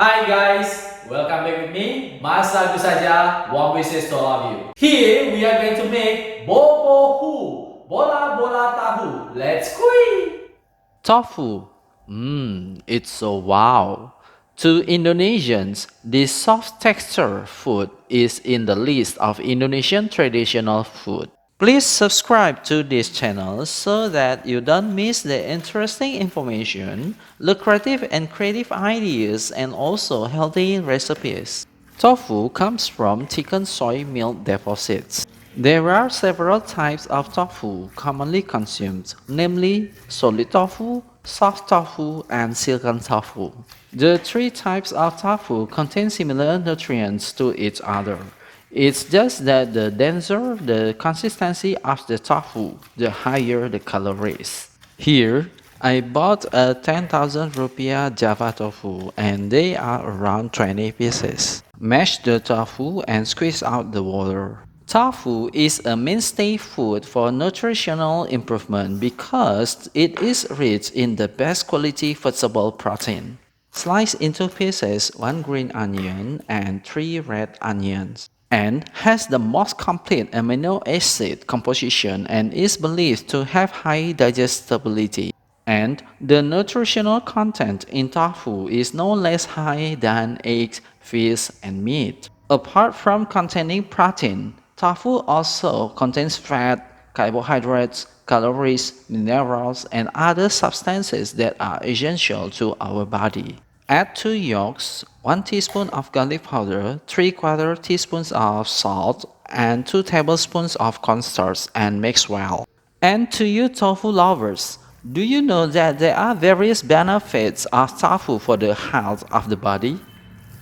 Hi guys, welcome back with me, Mas Agus saja, warm wishes to all of you. Here we are going to make bobo bola bola tahu. Let's go! Tofu. It's so wow. To Indonesians, this soft texture food is in the list of Indonesian traditional food. Please subscribe to this channel so that you don't miss the interesting information, lucrative and creative ideas, and also healthy recipes. Tofu comes from thickened soy milk deposits. There are several types of tofu commonly consumed, namely solid tofu, soft tofu, and silken tofu. The three types of tofu contain similar nutrients to each other. It's just that the denser the consistency of the tofu, the higher the calories. Here, I bought a 10,000 rupiah Java tofu and they are around 20 pieces. Mash the tofu and squeeze out the water. Tofu is a mainstay food for nutritional improvement because it is rich in the best quality vegetable protein. Slice into pieces 1 green onion and 3 red onions, and has the most complete amino acid composition and is believed to have high digestibility. And the nutritional content in tofu is no less high than eggs, fish, and meat. Apart from containing protein, tofu also contains fat, carbohydrates, calories, minerals, and other substances that are essential to our body. Add 2 yolks, 1 teaspoon of garlic powder, 3/4 teaspoons of salt, and 2 tablespoons of cornstarch and mix well. And to you tofu lovers, do you know that there are various benefits of tofu for the health of the body?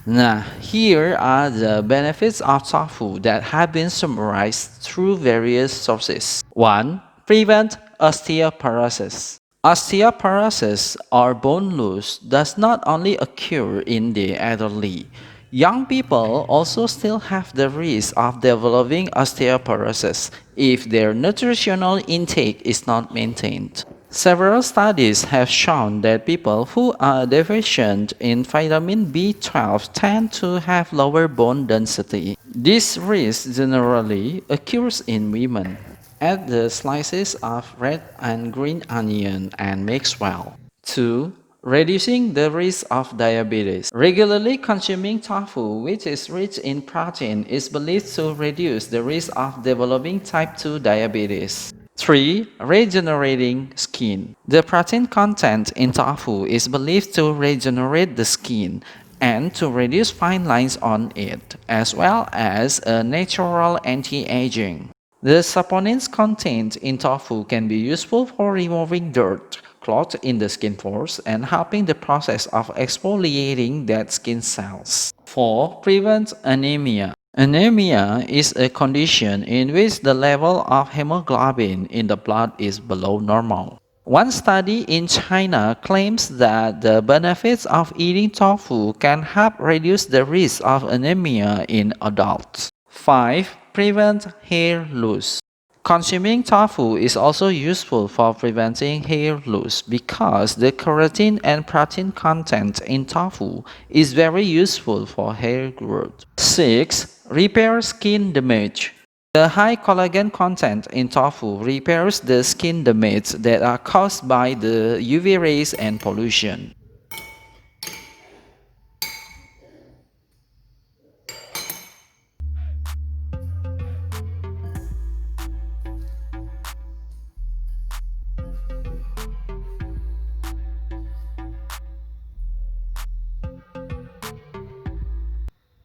Now, here are the benefits of tofu that have been summarized through various sources. 1. Prevent osteoporosis. Osteoporosis or bone loss does not only occur in the elderly. Young people also still have the risk of developing osteoporosis if their nutritional intake is not maintained. Several studies have shown that people who are deficient in vitamin B12 tend to have lower bone density. This risk generally occurs in women. Add the slices of red and green onion and mix well. 2. Reducing the risk of diabetes. Regularly consuming tofu, which is rich in protein, is believed to reduce the risk of developing type 2 diabetes. 3. Regenerating skin. The protein content in tofu is believed to regenerate the skin and to reduce fine lines on it, as well as a natural anti-aging. The saponins contained in tofu can be useful for removing dirt, clogged in the skin pores, and helping the process of exfoliating dead skin cells. 4. Prevent anemia. Anemia is a condition in which the level of hemoglobin in the blood is below normal. One study in China claims that the benefits of eating tofu can help reduce the risk of anemia in adults. 5. Prevent hair loss. Consuming tofu is also useful for preventing hair loss because the keratin and protein content in tofu is very useful for hair growth. 6. Repair skin damage. The high collagen content in tofu repairs the skin damage that are caused by the UV rays and pollution.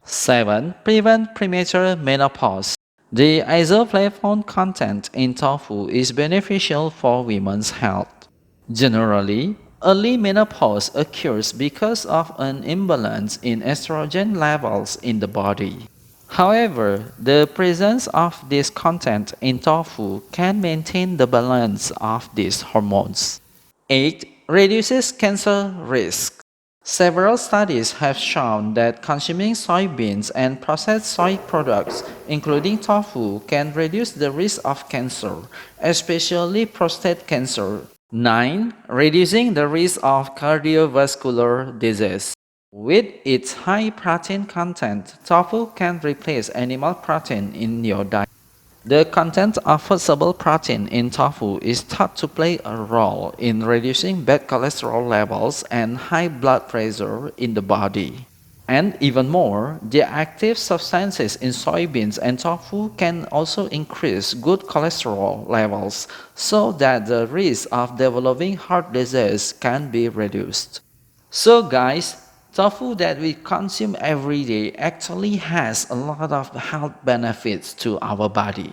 7. Prevent premature menopause. The isoflavone content in tofu is beneficial for women's health. Generally, early menopause occurs because of an imbalance in estrogen levels in the body. However, the presence of this content in tofu can maintain the balance of these hormones. 8. Reduces cancer risk. Several studies have shown that consuming soybeans and processed soy products, including tofu, can reduce the risk of cancer, especially prostate cancer. 9. Reducing the risk of cardiovascular disease. With its high protein content, tofu can replace animal protein in your diet. The content of vegetable protein in tofu is thought to play a role in reducing bad cholesterol levels and high blood pressure in the body. And even more, the active substances in soybeans and tofu can also increase good cholesterol levels so that the risk of developing heart disease can be reduced. So guys, tofu that we consume every day actually has a lot of health benefits to our body.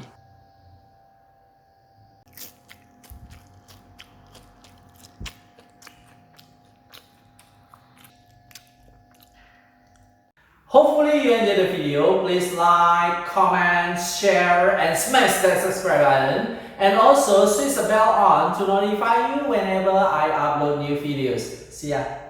Hopefully you enjoyed the video. Please like, comment, share, and smash that subscribe button. And also switch the bell on to notify you whenever I upload new videos. See ya.